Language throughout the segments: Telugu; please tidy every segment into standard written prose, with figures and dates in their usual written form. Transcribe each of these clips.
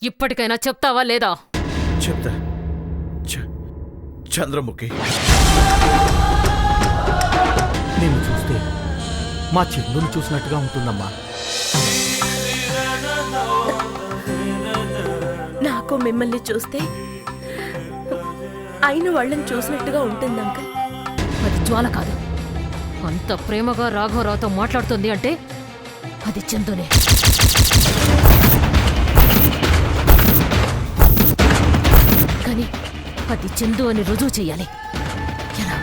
ఇప్పటికైనా చెప్తావా లేదా? చెప్తా. చంద్రముఖి, నిన్ను చూస్తే మా చందును చూసినట్టుగా ఉంటుందమ్మా. నాకు మిమ్మల్ని చూస్తే అయిన వాళ్ళని చూసినట్టుగా ఉంటుంది అంకల్. అది జ్వాల కాదు. అంత ప్రేమగా రాఘవరావుతో మాట్లాడుతుంది అంటే అది చందునే. కానీ అది చందు అని రుజువు చెయ్యాలి. ఎలా?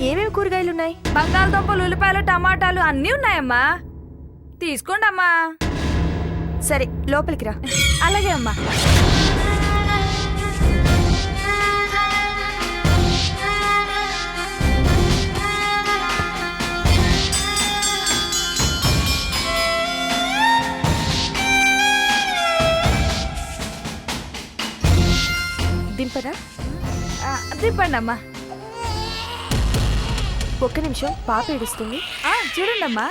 ఏమేమి కూరగాయలు ఉన్నాయి? బంగాళదుంపలు, ఉల్లిపాయలు, టమాటాలు అన్నీ ఉన్నాయమ్మా. తీసుకోండి అమ్మా. సరే, లోపలికి రా. అలాగే అమ్మా. దింపదా? దింపండి అమ్మా. ఒక్క నిమిషం, పాప ఏడుస్తుంది. చూడండి అమ్మా.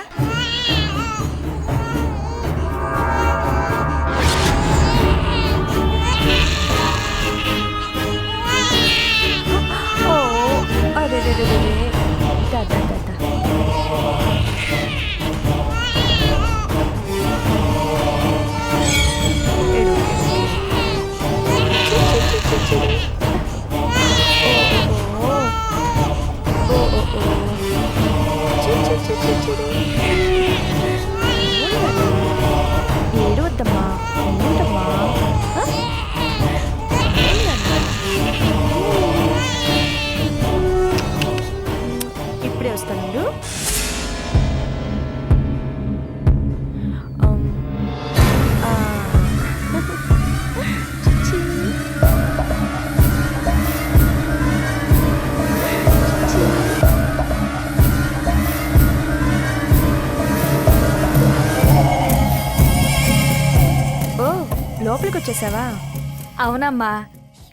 ఓ అరే రే రే రే. దాదా దాదా. ఏడవద్దమ్మా, ఏంటమ్మా? ఇప్పుడే వస్తాను. లోపలికి వచ్చేసావా? అవునమ్మా,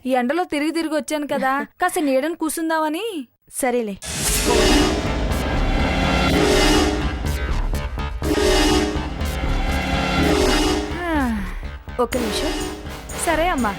ఈ ఎండలో తిరిగి తిరిగి వచ్చాను కదా, కాస్త నీడని కూసుందామని. సరేలే. ఒక్క నిమిషం. సరే అమ్మా.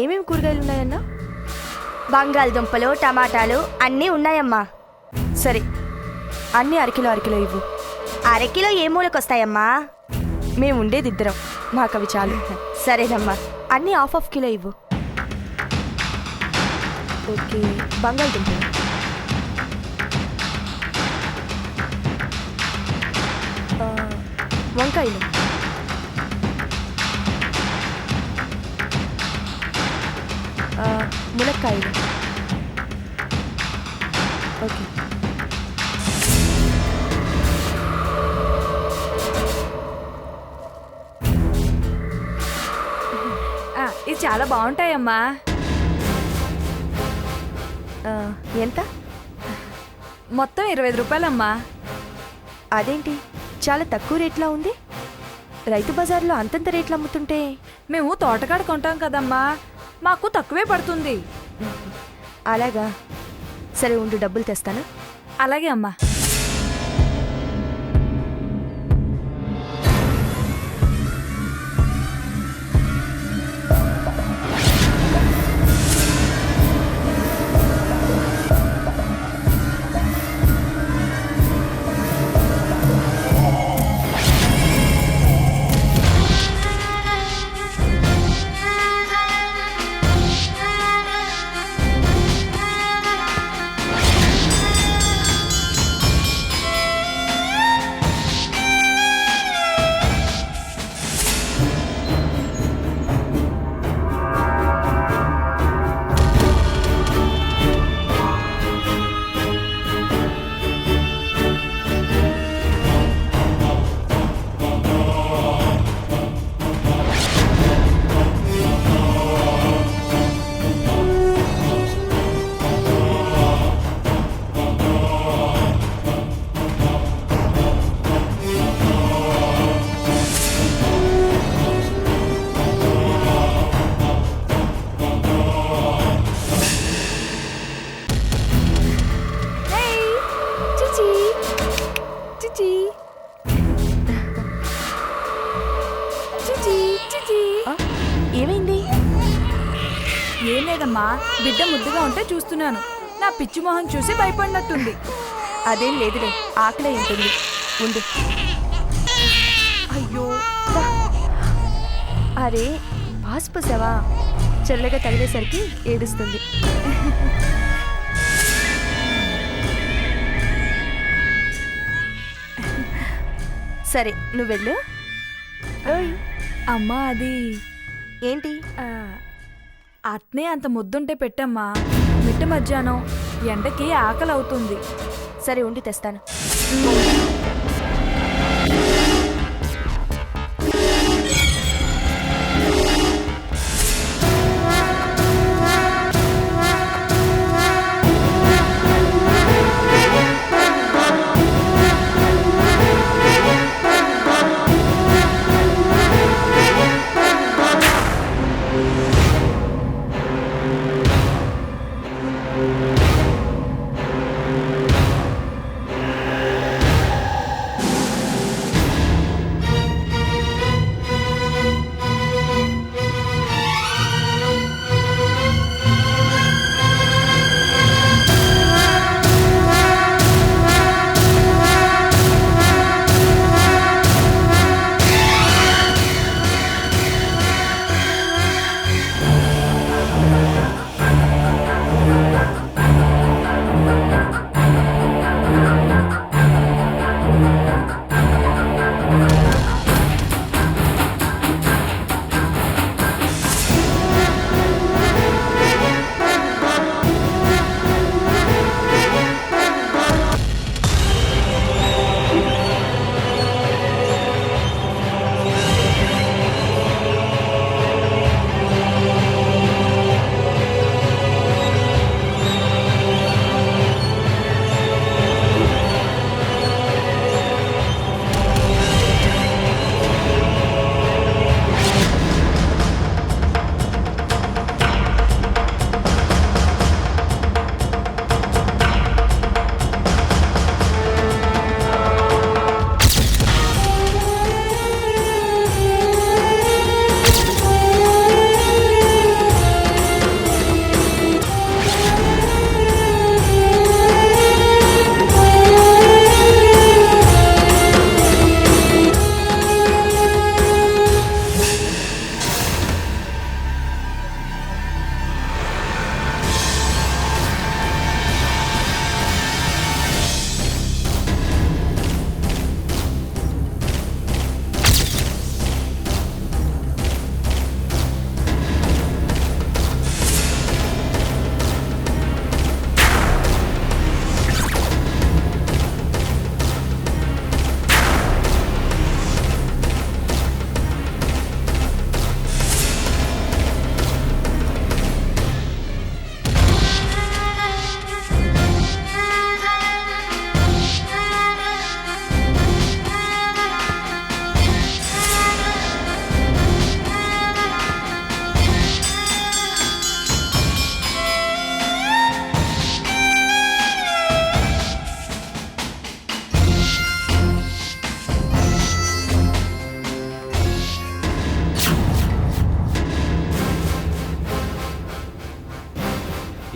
ఏమేమి కూరగాయలు ఉన్నాయన్నా? బంగాళదుంపలు, టమాటాలు అన్నీ ఉన్నాయమ్మా. సరే, అన్నీ అరకిలో అరకిలో ఇవ్వు. అరకిలో ఏ మూలకొస్తాయమ్మా? మేము ఉండేది ఇద్దరం, మాకు అవి చాలు. సరేనమ్మా, అన్నీ హాఫ్ కిలో ఇవ్వు. ఓకే. బంగాళదుంపలు, వంకాయలు, మునక్కాయలు, ఓకే. ఇది చాలా బాగుంటాయమ్మా. ఆ, ఎంత? మొత్తం 25 రూపాయలమ్మా. అదేంటి చాలా తక్కువ రేట్లా ఉంది? రైతు బజార్లో అంతంత రేట్లు అమ్ముతుంటే. మేము తోటకాడ కొంటాం కదమ్మా, మాకు తక్కువే పడుతుంది. అలాగా, సరే ఉండు, డబ్బులు తెస్తాను. అలాగే అమ్మా. ఏమైంది? ఏం లేదమ్మా, బిడ్డ ముద్దుగా ఉంటే చూస్తున్నాను. నా పిచ్చి మొహం చూసి భయపడినట్టుంది. అదేం లేదులే, ఆకలే ఉంటుంది. ఉండు. అయ్యో దా. అరే పాస్పు సేవా చల్లగా తగిలేసరికి ఏడుస్తుంది. సరే నువ్వు వెళ్ళు. ఓయ్, అమ్మా అది ఏంటి? అట్నే అంత ముద్దుంటే పెట్టమ్మా. మిట్ట మధ్యాహ్నం ఎండకి ఆకలి అవుతుంది. సరే ఉండి తెస్తాను.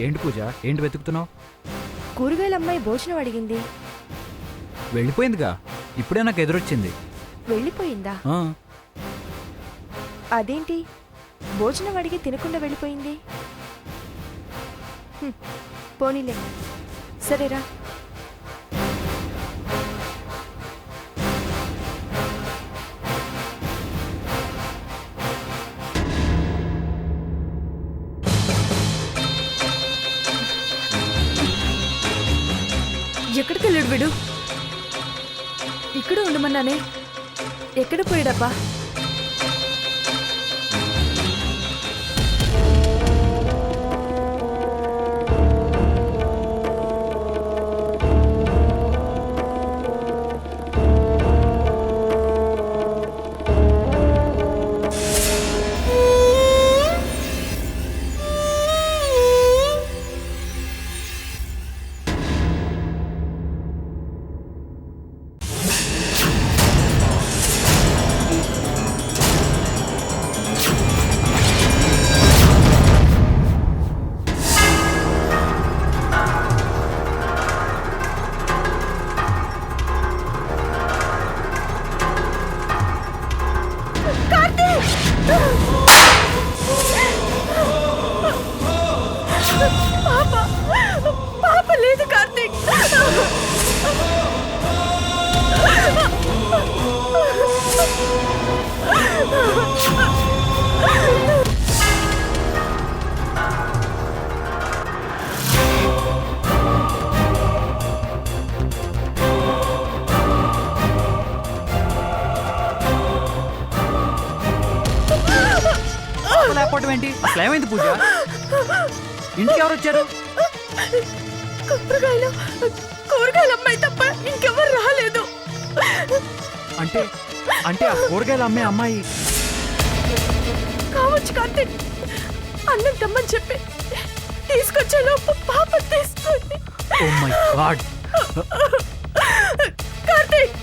ఏంటి పూజ, ఏంటి వెతుకుతున్నావు? కూరగాయల అమ్మాయి భోజనం అడిగింది. వెళ్ళిపోయిందిగా, ఇప్పుడే నాకు ఎదురొచ్చింది. వెళ్ళిపోయిందా? ఆ, అదేంటి భోజనం అడిగి తినకుండా వెళ్ళిపోయింది? పోనీలే, సరేరా. ఎక్కడికి వెళ్ళాడు వీడు? ఇక్కడ ఉండమన్నానే, ఎక్కడ పోయాడబ్బా? పాప లేదు కార్తీక్. లేకపోవడం ఏంటి? అసలు ఏమైంది పూజ? ఇంటికి ఎవరు వచ్చారు? కూరగాయల అమ్మాయి తప్ప ఇంకెవరు రాలేదు. అంటే అంటే ఆ కూరగాయలు అమ్మే అమ్మాయి కావచ్చు కార్తీక్. అన్నం తెమ్మని చెప్పి తీసుకొచ్చేలోపు పాప తీసుకొని. Oh my God. Karthik,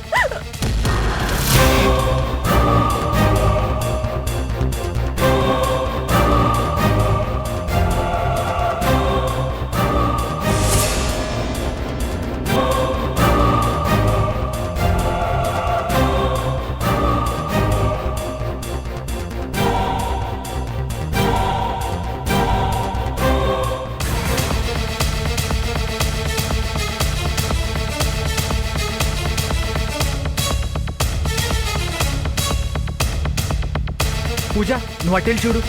Pooja, నువ్వు అట్టెళ్ళి చూడు.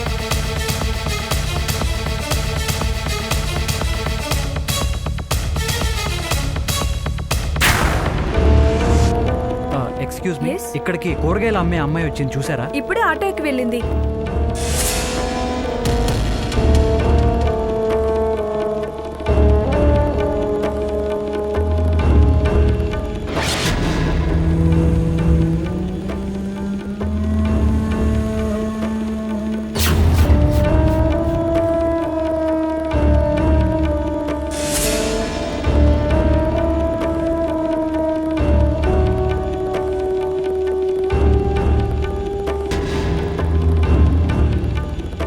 Excuse me, Yes? ఇక్కడికి కూరగాయలు అమ్మే అమ్మాయి వచ్చింది, చూసారా? ఇప్పుడే ఆటోకి వెళ్ళింది.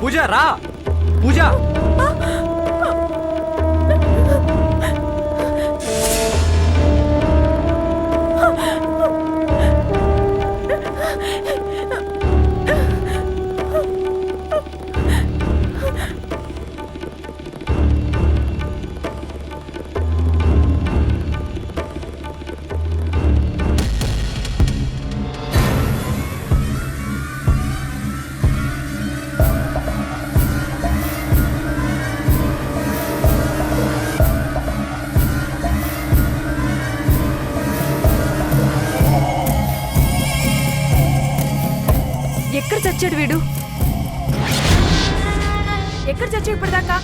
పూజ రా, పూజ. ఎక్కడ చచ్చాడు వీడు? ఎక్కడ చచ్చాడు ఇప్పటిదాకా?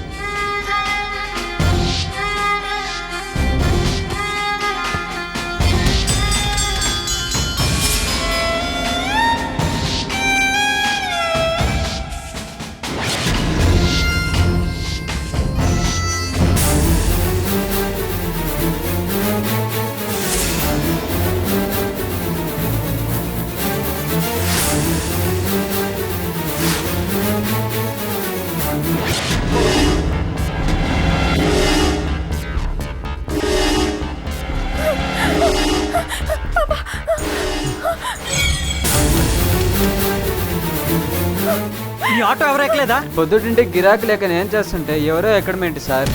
ఈ ఆటో ఎవరు ఎక్కలేదా? పొద్దుటింటి గిరాకీ లేక నేను చేస్తుంటే ఎవరో ఎక్కడమేంటి సార్?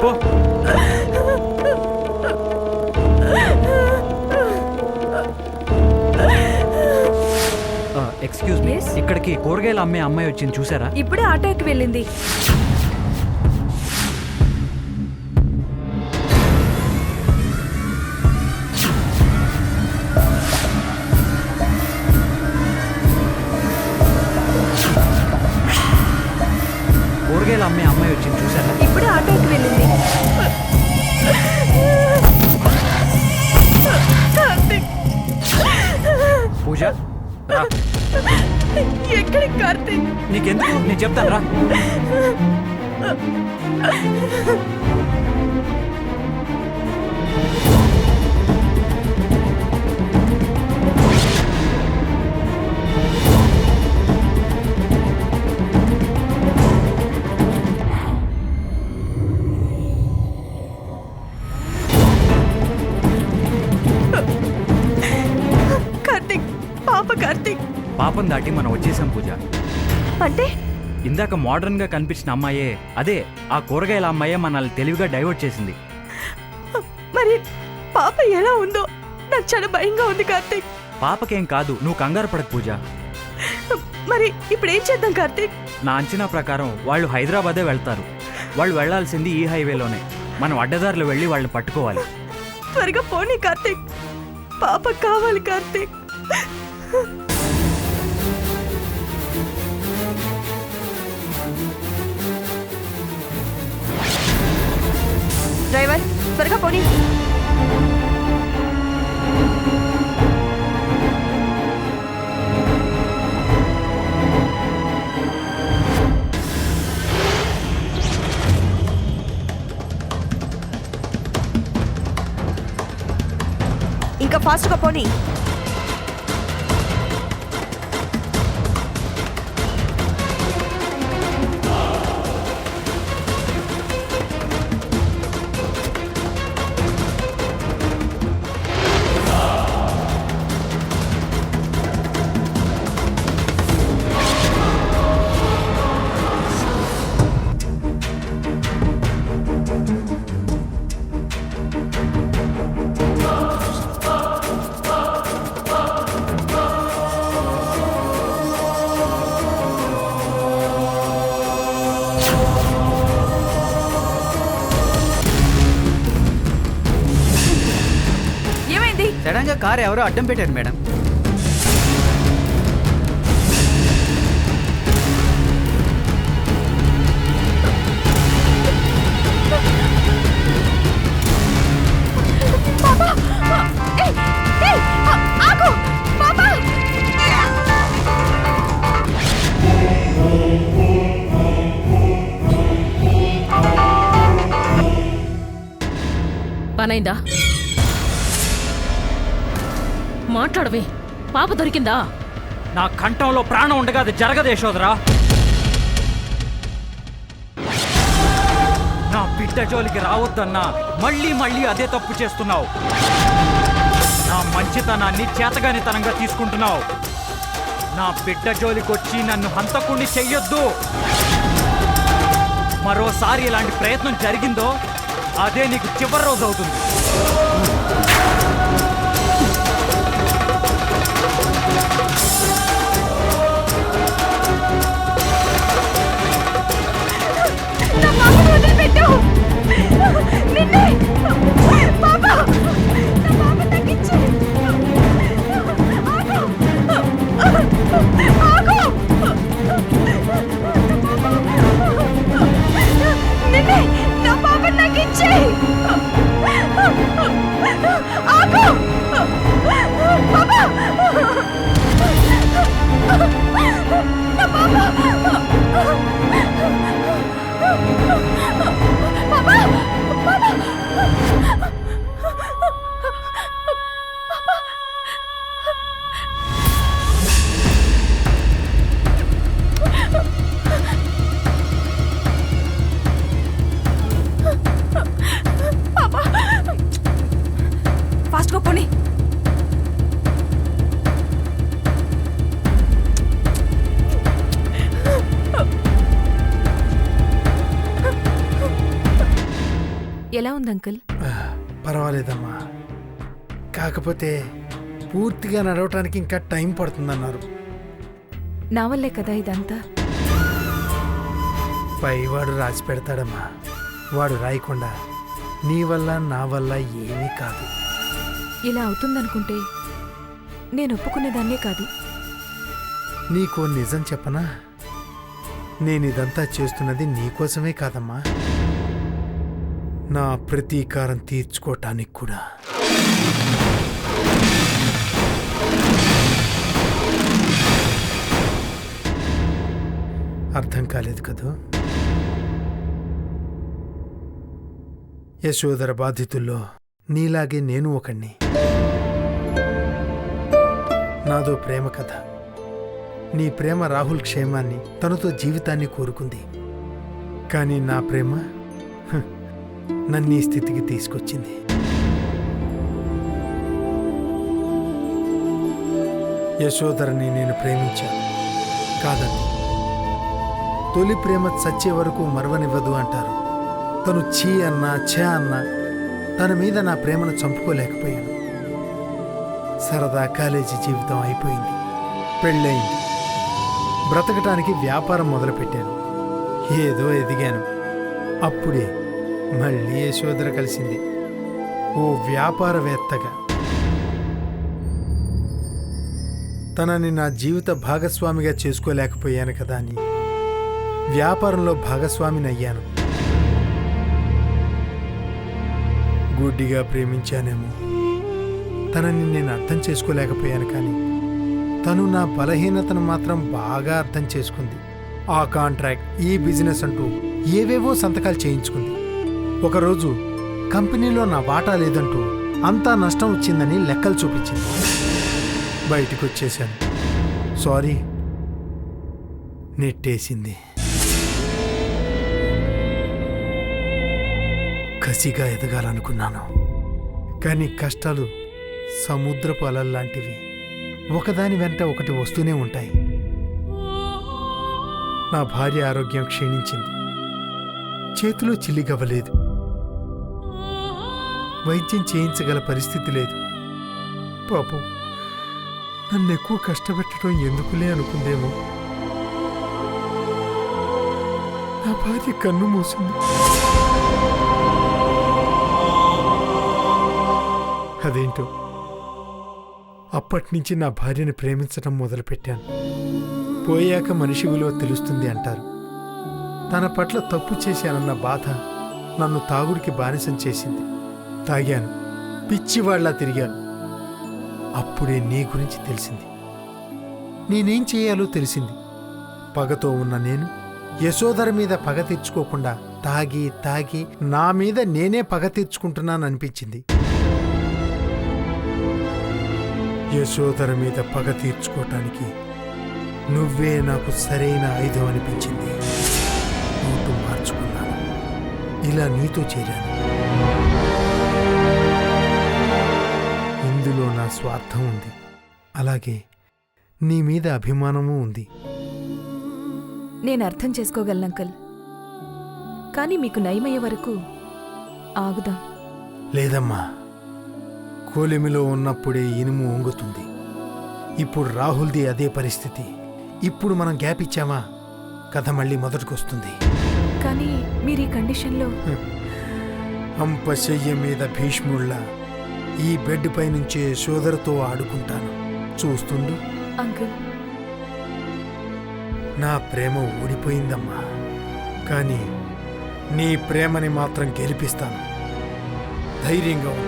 పో. Excuse me, Yes? ఇక్కడికి కూరగాయలు అమ్మే అమ్మాయి వచ్చింది చూసారా? ఇప్పుడే ఆటోకి వెళ్ళింది. కూరగాయలు అమ్మే అమ్మాయి వచ్చింది చూసారా? ఇప్పుడే ఆటోకి వెళ్ళింది. పూజ రా. ఎక్కడికి కార్తీక్? నీకెందుకు, నేను చెప్తాను రా. కార్తీక్, పాప కార్తీక్. పాపం దాటి మనం వచ్చేసాం పూజ. అంటే ఇందాక మోడర్న్ గా కనిపించిన అమ్మాయే అదే, ఆ కూరగాయల అమ్మాయే మనల్ని తెలివిగా డైవర్ట్ చేసింది. మరి పాప ఎలా ఉందో నాకు చాలా భయంగా ఉంది కార్తీక్. పాపకేం కాదు, నువ్వు కంగారు పడకు పూజ. మరి ఇప్పుడు ఏం చేద్దాం కార్తీక్? నా అంచనా ప్రకారం వాళ్ళు హైదరాబాదే వెళ్తారు. వాళ్ళు వెళ్లాల్సింది ఈ హైవేలోనే. మనం అడ్డదారులు వెళ్ళి వాళ్ళని పట్టుకోవాలి. త్వరగా పోనీ కార్తీక్, పాప కావాలి కార్తీక్. డ్రైవర్ త్వరగా పోనీ. ఇంకా ఫాస్ట్గా పోనీ. ఏమైంది? సడన్ గా కారు ఎవరో అడ్డం పెట్టారు మేడం. ఆగు పాపా. పనైందా? మాట్లాడవే. పాప దొరికిందా? నా కంఠంలో ప్రాణం ఉండగా అది జరగదు యశోదరా. నా బిడ్డ జోలికి రావద్దన్నా మళ్ళీ మళ్ళీ అదే తప్పు చేస్తున్నావు. నా మంచితనాన్ని చేతగానితనంగా తీసుకుంటున్నావు. నా బిడ్డ జోలికొచ్చి నన్ను హంతకుణ్ణి చెయ్యొద్దు. మరోసారి ఇలాంటి ప్రయత్నం జరిగిందో అదే నీకు చివరి రోజు అవుతుంది. నా పాపను వదిలిపెట్టు. నిన్నే పాపా, నా పాప తగ్గించు. ఆగు. నిన్నే నా పాపను తగ్గించే. ఆగు పాపా. నా పాప. ఎలా ఉంది అంకుల్? పర్వాలేదమ్మా, కాకపోతే పూర్తిగా నడవటానికి ఇంకా టైం పడుతుందన్నారు. నా వల్లే కదా ఇదంతా. పైవాడు రాసి పెడతాడమ్మా, వాడు రాయకుండా నీ వల్ల నా వల్ల ఏమీ కాదు. ఇలా అవుతుందనుకుంటే నేను ఒప్పుకునేదాన్నే కాదు. నీకో నిజం చెప్పనా, నేనిదంతా చేస్తున్నది నీకోసమే కాదమ్మా, నా ప్రతీకారం తీర్చుకోవటానికి కూడా. అర్థం కాలేదు కదూ? యశోదర బాధితుల్లో నీలాగే నేను ఒకణ్ణి. నాదో ప్రేమ కథ. నీ ప్రేమ రాహుల్ క్షేమాన్ని, తనతో జీవితాన్ని కోరుకుంది. కానీ నా ప్రేమ నన్ను ఈ స్థితికి తీసుకొచ్చింది. యశోదరని నేను ప్రేమించాను కాదండి. తొలి ప్రేమ చచ్చే వరకు మరవనివ్వదు అంటారు. తను చీ అన్నా ఛే అన్నా తన మీద నా ప్రేమను చంపుకోలేకపోయాను. సరదా కాలేజీ జీవితం అయిపోయింది, పెళ్ళయింది, బ్రతకటానికి వ్యాపారం మొదలుపెట్టాను, ఏదో ఎదిగాను. అప్పుడే మళ్ళీ యశోదర కలిసింది, ఓ వ్యాపారవేత్తగా. తనని నా జీవిత భాగస్వామిగా చేసుకోలేకపోయాను కదా అని వ్యాపారంలో భాగస్వామిని అయ్యాను. గుడ్డిగా ప్రేమించానేమో, తనని నేను అర్థం చేసుకోలేకపోయాను. కానీ తను నా బలహీనతను మాత్రం బాగా అర్థం చేసుకుంది. ఆ కాంట్రాక్ట్, ఈ బిజినెస్ అంటూ ఏవేవో సంతకాలు చేయించుకుంది. ఒకరోజు కంపెనీలో నా వాటా లేదంటూ అంతా నష్టం వచ్చిందని లెక్కలు చూపించింది. బయటికి వచ్చేశాను. సారీ, నెట్టేసింది. కసిగా ఎదగాలనుకున్నాను, కానీ కష్టాలు సముద్రపు అలల్లాంటివి, ఒకదాని వెంట ఒకటి వస్తూనే ఉంటాయి. నా భార్య ఆరోగ్యం క్షీణించింది, చేతిలో చిల్లిగవ్వలేదు, వైద్యం చేయించగల పరిస్థితి లేదు. పాపం నన్ను ఎక్కువ కష్టపెట్టడం ఎందుకులే అనుకుందేమో. నా భార్య కన్ను మూసింది. అదేంటో అప్పటినుంచి నా భార్యని ప్రేమించటం మొదలుపెట్టాను. పోయాక మనిషి విలువ తెలుస్తుంది అంటారు. తన పట్ల తప్పు చేశానన్న బాధ నన్ను తాగుడికి బానిసం చేసింది. తాగాను, పిచ్చివాళ్లా తిరిగాను. అప్పుడే నీ గురించి తెలిసింది, నేనేం చేయాలో తెలిసింది. పగతో ఉన్న నేను యశోదర మీద పగ తీర్చుకోకుండా తాగి తాగి నా మీద నేనే పగ తీర్చుకుంటున్నాననిపించింది. యశోదర మీద పగ తీర్చుకోవటానికి నువ్వే నాకు సరైన ఆయుధం అనిపించింది. రూటు మార్చుకున్నాను, ఇలా నీతో చేరాను. ఇందులో నా స్వార్థం ఉంది, అలాగే నీ మీద అభిమానము ఉంది. నేను అర్థం చేసుకోగలను అంకుల్, కానీ మీకు నయమయ్యే వరకు ఆగుదాం. లేదమ్మా, కోలిమిలో ఉన్నప్పుడే ఇనుము వంగుతుంది. ఇప్పుడు రాహుల్ది అదే పరిస్థితి. ఇప్పుడు మనం గ్యాప్ ఇచ్చామా కథ మళ్ళీ మొదటికొస్తుంది. కానీ మీరు ఈ కండిషన్లో అంపశయ్య మీద భీష్ముళ్ళ ఈ బెడ్ పై నుంచే సోదరుతో ఆడుకుంటాను, చూస్తుండు. అంకుల్, నా ప్రేమ ఓడిపోయిందమ్మా, కానీ నీ ప్రేమని మాత్రం గెలిపిస్తాను. ధైర్యంగా ఉంది.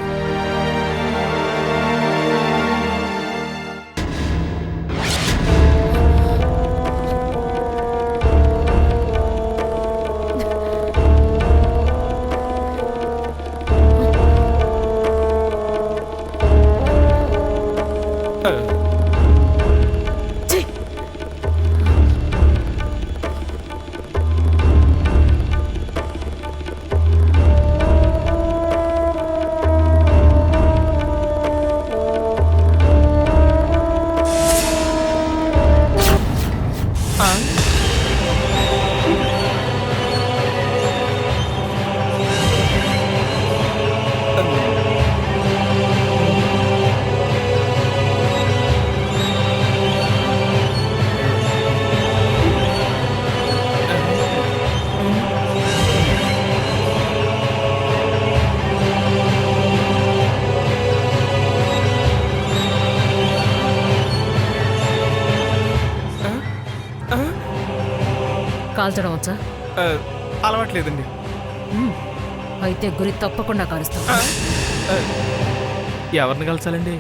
కాల్చడం వచ్చా? అలవాట్లేదండి. అయితే గురి తప్పకుండా కాలుస్తాం. ఎవరిని కలచాలండి?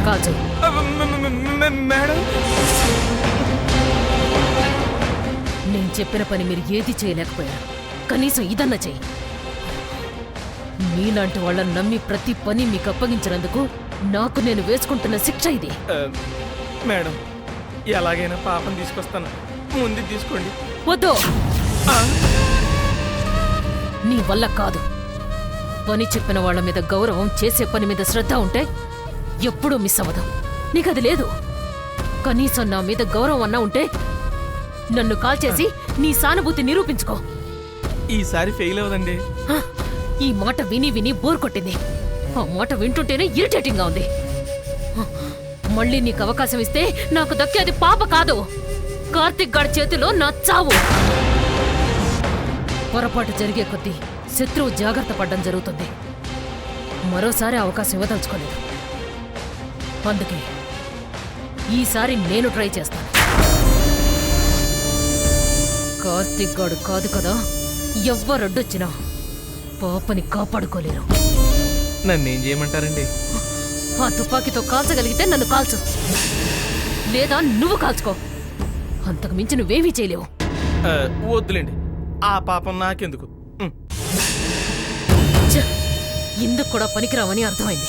కాల్చు. మేడం, నేను చెప్పిన పని మీరు ఏది చేయలేకపోయారు. కనీసం ఇదన్నా చెయ్యి. మీలాంటి వాళ్ళని నమ్మి ప్రతి పని మీకు అప్పగించినందుకు నాకు నేను వేసుకుంటున్న శిక్ష ఇది. మేడం, ఎలాగైనా పాపం తీసుకొస్తాను, ముందు తీసుకోండి. వద్దు, నీ వల్ల కాదు. పని చెప్పిన వాళ్ళ మీద గౌరవం, చేసే పని మీద శ్రద్ధ ఉంటే ఎప్పుడూ మిస్ అవ్వదు. నీకది లేదు. కనీసం నా మీద గౌరవం అన్నా ఉంటే నన్ను కాల్చేసి నీ సానుభూతి నిరూపించుకో. ఈసారి ఫెయిల్ అవ్వదండి. హ, ఈ మాట విని విని బోర్ కొట్టింది. ఆ మాట వింటుంటేనే ఇరిటేటింగ్ గా ఉంది. హ, మళ్ళీ నీకు అవకాశం ఇస్తే నాకు దక్కేది పాప కాదు, కార్తిక్ గాడి చేతిలో నా చావు. పొరపాటు జరిగే కొద్దీ శత్రువు జాగ్రత్త పడ్డం జరుగుతుంది. మరోసారి అవకాశం ఇవ్వదలుచుకోలేదు. అందుకే ఈసారి నేను ట్రై చేస్తాను. కార్తిక్ గాడు కాదు కదా, ఎవ్వరొడ్డొచ్చినా పాపని కాపాడుకోలేరు. నన్నేం చేయమంటారండి? ఆ తుపాకీతో కాల్చగలిగితే నన్ను కాల్చు, లేదా నువ్వు కాల్చుకో. అంతకు మించి నువ్వేమీ చేయలేవు. వద్దులేండి, ఆ పాపం నాకెందుకు. ఛ, ఇందుకు కూడా పనికిరావని అర్థమైంది.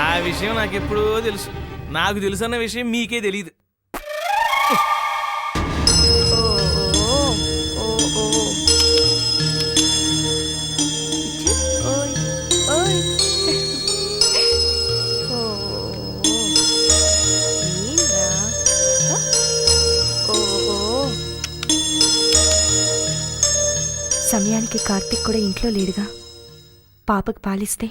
ఆ విషయం నాకెప్పుడో తెలుసు. నాకు తెలుసన్న విషయం మీకే తెలియదు. సమయానికి కార్తిక్ కూడా ఇంట్లో లేడుగా. పాపకు పాలిస్తే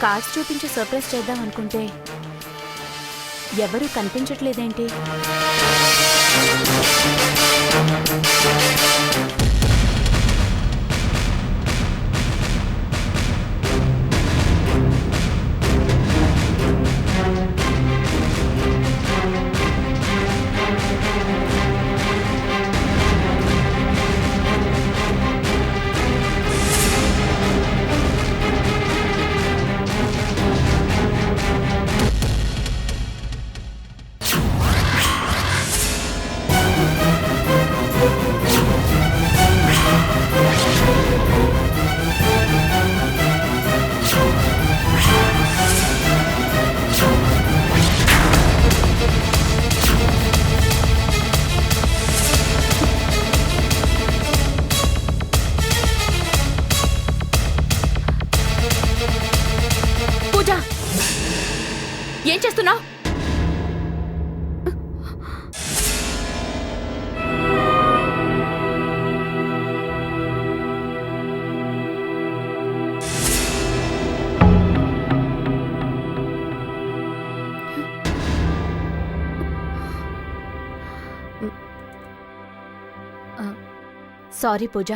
కార్డ్స్ చూపించి సర్ప్రైజ్ చేద్దాం అనుకుంటే ఎవరూ కనిపించట్లేదేంటి? ఏం చేస్తున్నావు? సారీ పూజ,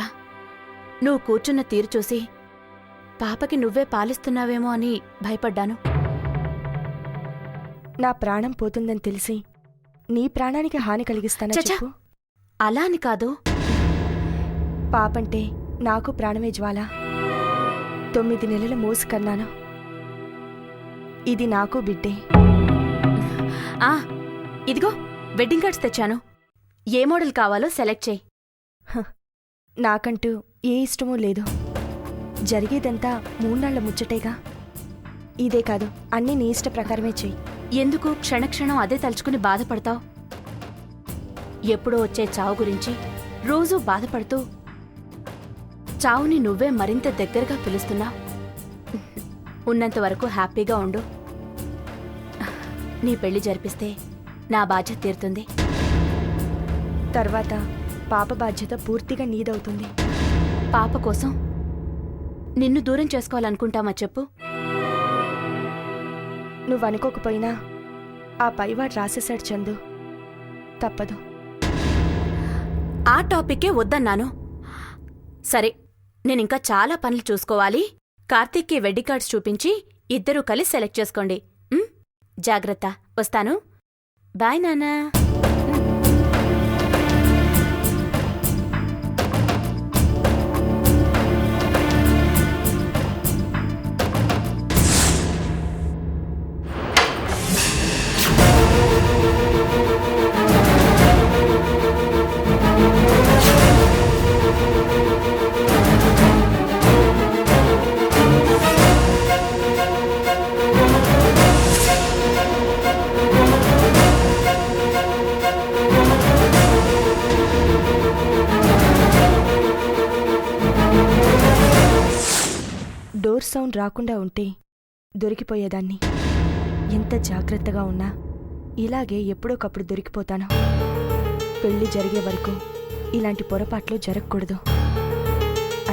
నువ్వు కూర్చున్న తీరు చూసి పాపకి నువ్వే పాలిస్తున్నావేమో అని భయపడ్డాను. నా ప్రాణం పోతుందని తెలిసి నీ ప్రాణానికి హాని కలిగిస్తానా చచ్చా. చెప్పు? అలా అని కాదు. పాపంటే నాకు ప్రాణమే జ్వాల. 9 నెలల మోసు కన్నాను. ఇది నాకు బిడ్డే. ఆ ఇదిగో వెడ్డింగ్ కార్డ్స్ తెచ్చాను. ఏ మోడల్ కావాలో సెలెక్ట్ చేయి. నాకంటూ ఏ ఇష్టమూ లేదు. జరిగేదంతా 3 నాళ్ల ముచ్చటేగా. ఇదే కాదు, అన్నీ నీ ఇష్ట ప్రకారమే చెయ్యి. ఎందుకు క్షణక్షణం అదే తలుచుకుని బాధపడతావు? ఎప్పుడో వచ్చే చావు గురించి రోజూ బాధపడుతూ చావుని నువ్వే మరింత దగ్గరగా పిలుస్తున్నావు. ఉన్నంతవరకు హ్యాపీగా ఉండు. నీ పెళ్లి జరిపిస్తే నా బాధ్యత తీరుతుంది. తర్వాత పాప బాధ్యత పూర్తిగా నీదవుతుంది. పాప కోసం నిన్ను దూరం చేసుకోవాలనుకుంటామా చెప్పు? నువ్వు అనుకోకపోయినా ఆ పైవాడు రాసేశాడు చందు. తప్పదు. ఆ టాపిక్కే వద్దన్నాను. సరే, నేనింకా చాలా పనులు చూసుకోవాలి. కార్తీక్కి వెడ్డింగ్ కార్డ్స్ చూపించి ఇద్దరూ కలిసి సెలెక్ట్ చేసుకోండి. జాగ్రత్త. వస్తాను. బాయ్ నాన్నా. డోర్ సౌండ్ రాకుండా ఉంటే దొరికిపోయేదాన్ని. ఎంత జాగ్రత్తగా ఉన్నా ఇలాగే ఎప్పుడోకప్పుడు దొరికిపోతాను. పెళ్లి జరిగే వరకు ఇలాంటి పొరపాట్లు జరగకూడదు.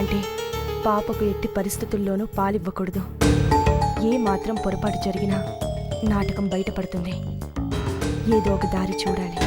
అంటే పాపకు ఎట్టి పరిస్థితుల్లోనూ పాలివ్వకూడదు. ఏ మాత్రం పొరపాటు జరిగినా నాటకం బయటపడుతుంది. ఏదో ఒక దారి చూడాలి.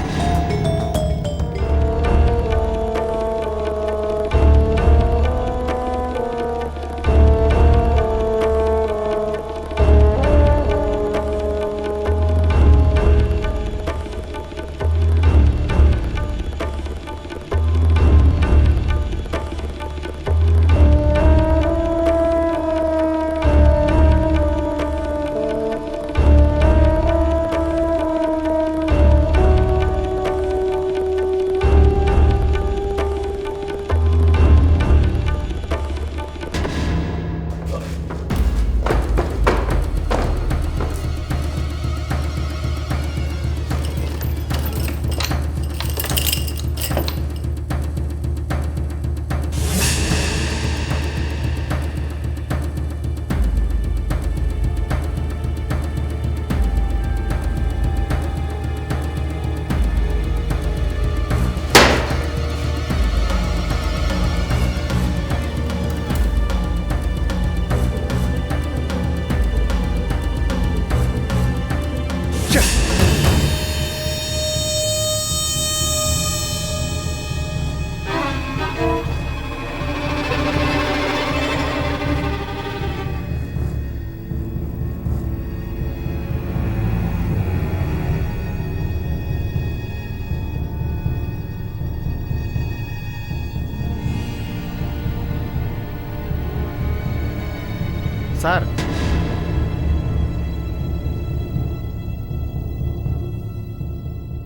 సార్,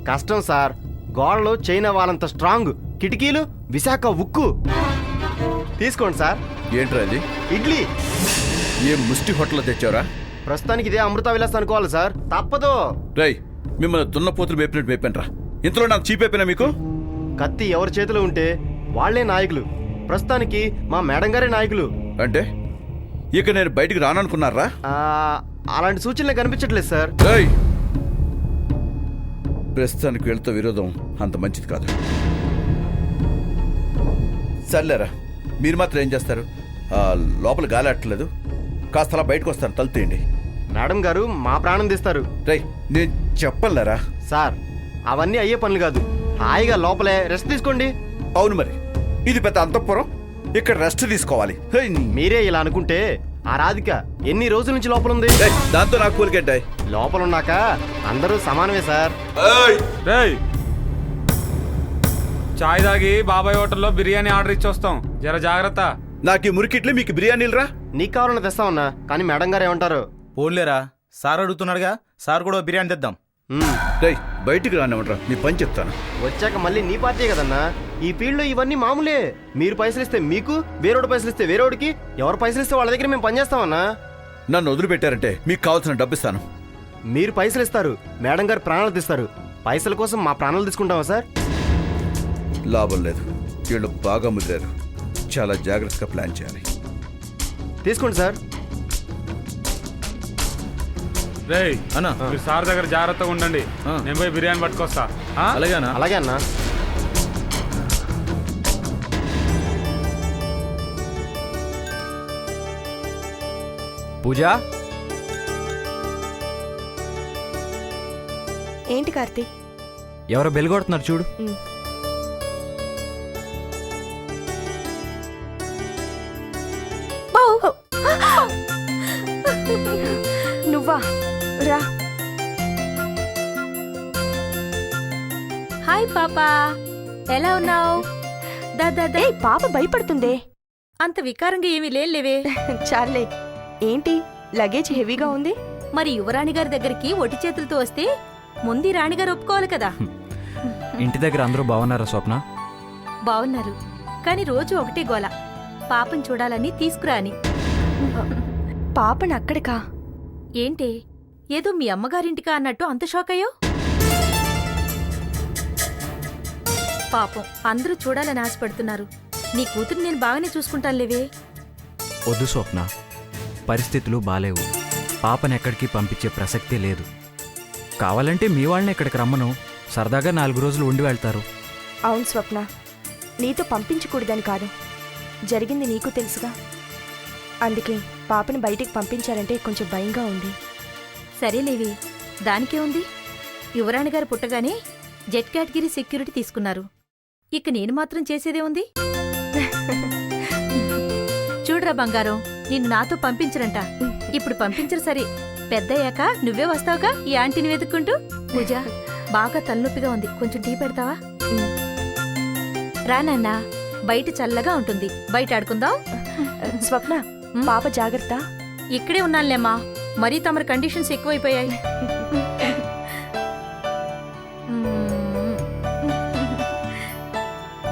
కష్టం సార్. గోడలు చైనా వాళ్ళంత స్ట్రాంగ్, కిటికీలు విశాఖ ఉక్కు. తీసుకోండి సార్. ఏంట్రా అది? ఇడ్లీ. ఏం ముష్టి హోటల్లో తెచ్చారా? ప్రస్తుతానికి ఇదే అమృత విలాస్ అనుకోవాలి సార్. తప్పదు. రై, మిమ్మల్ని దున్నపోతులు వేపినట్టు వేపానరా. ఇంతలో నాకు చీపైపోయినా మీకు? కత్తి ఎవరి చేతిలో ఉంటే వాళ్లే నాయకులు. ప్రస్తుతానికి మా మేడం గారే నాయకులు. అంటే ఇక నేను బయటికి రాననుకున్నారా? అలాంటి సూచనలే కనిపించట్లేదు సార్. ప్రస్తుతానికి వీళ్ళతో విరోధం అంత మంచిది కాదు. సర్లేరా, మీరు మాత్రం ఏం చేస్తారు? లోపల గాలి ఆడట్లేదు, కాస్త అలా బయటకు వస్తాను, తలుతేయండి. మేడం గారు మా ప్రాణం తీస్తారు. రై, నేను చెప్పలేరా సార్? అవన్నీ అయ్యే పనులు కాదు. హాయిగా లోపలే రెస్ట్ తీసుకోండి. అవును మరి, ఇది పెద్ద అంతఃపురం, ఇక్కడ రెస్ట్ తీసుకోవాలి. మీరే ఇలా అనుకుంటే ఆ రాధిక ఎన్ని రోజుల నుంచి లోపల ఉంది? ఏయ్, దాంతో నాకు కూలికెట్టాయి. లోపల ఉన్నాక అందరూ సమానమే సార్. రేయ్ చాయ్ తాగి బాబాయ్ హోటల్లో బిర్యానీ ఆర్డర్ ఇచ్చి వస్తాం, జర జాగ్రత్త. నాకు ఈ మురికిట్లు మీకు బిర్యానీలు రా. నీకు కావాలన్నా తెస్తామన్నా, కానీ మేడం గారు ఏమంటారు? పోన్లేరా, సార్ అడుగుతున్నాడుగా, సార్ కూడా బిర్యానీ తెద్దాం. రేయ్ బయటికి రానివ్వరా, నీ పని చెప్తాను. వచ్చాక మళ్ళీ నీ పార్టీ కదన్నా. ఈ ఫీల్డ్ లో ఇవన్నీ మామూలే. మీరు పైసలు ఇస్తే మీకు, వేరేవాడు పైసలు ఇస్తే వేరేవాడికి, ఎవరు పైసలు ఇస్తే వాళ్ళ దగ్గర మేము పనిచేస్తామన్నా. నన్ను వదిలిపెట్టారంటే మీకు కావాల్సిన డబ్బు ఇస్తాను. మీరు పైసలు ఇస్తారు, మేడం గారు ప్రాణాలు తీస్తారు. పైసల కోసం మా ప్రాణాలు తీసుకుంటామా సార్? లాభం లేదు, వీళ్ళు బాగా ముదిరారు. చాలా జాగ్రత్తగా ప్లాన్ చేయాలి. తీసుకోండి సార్. రేయ్ అన్నా మీరు సార్ దగ్గర జాగ్రత్తగా ఉండండి, నేను పోయి బిర్యానీ పట్టుకొస్తా. అలాగేనా? అలాగే అన్నా. పూజ, ఏంటి కార్తీ? ఎవరో బెల్ కొడుతున్నారు చూడు. నువ్వా? రా. హాయ్ పాపా, ఎలా ఉన్నావు? దాదా పాప భయపడుతుందే. అంత వికారంగా ఏమీ లేవే. చాలే. ఏంటి లగేజ్ హెవీగా ఉంది? మరి యువరాణి గారి దగ్గరికి ఒటి చేతులతో వస్తే ముందు రాణిగారు ఒప్పుకోవాలి కదా. ఇంటి దగ్గర అందరూ బాగున్నారా స్వప్న? బావున్నారు, కానీ రోజు ఒకటే గోల, పాపం చూడాలని తీసుకురాని. పాపను అక్కడికా? ఏంటే, ఏదో మీ అమ్మగారింటికా అన్నట్టు అంత షాక్ అయ్యో? పాపం అందరూ చూడాలని ఆశపడుతున్నారు. నీ కూతురు నేను బాగానే చూసుకుంటానులేవే. వద్దు స్వప్న, పరిస్థితులు బాలేవు. పాపని ఎక్కడికి పంపించే ప్రసక్తే లేదు. కావాలంటే మీ వాళ్ళని ఇక్కడికి రమ్మను, సరదాగా 4 రోజులు ఉండి వెళ్తారు. అవును స్వప్న, నీతో పంపించకూడదని కాదు, జరిగింది నీకు తెలుసుగా. అందుకే పాపని బయటికి పంపించాలంటే కొంచెం భయంగా ఉంది. సరేలేవి, దానికే ఉంది. యువరాణి గారు పుట్టగానే జెట్ కేటగిరీ సెక్యూరిటీ తీసుకున్నారు. ఇక నేను మాత్రం చేసేదే ఉంది. చూడరా బంగారం, నిన్ను నాతో పంపించరంట. ఇప్పుడు పంపించరు సరే, పెద్దయ్యాక నువ్వే వస్తావుగా ఈ ఆంటీని వెతుక్కుంటూ. పూజ, బాగా తలనొప్పిగా ఉంది, కొంచెం టీ పెడతావా? రా నాన్నా, బయట చల్లగా ఉంటుంది, బయట ఆడుకుందాం. స్వప్న, పాప జాగ్రత్త. ఇక్కడే ఉన్నానులేమ్మా, మరీ తమరి కండిషన్స్ ఎక్కువైపోయాయి.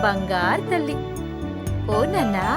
బంగారు తల్లి. ఓ నాన్నా.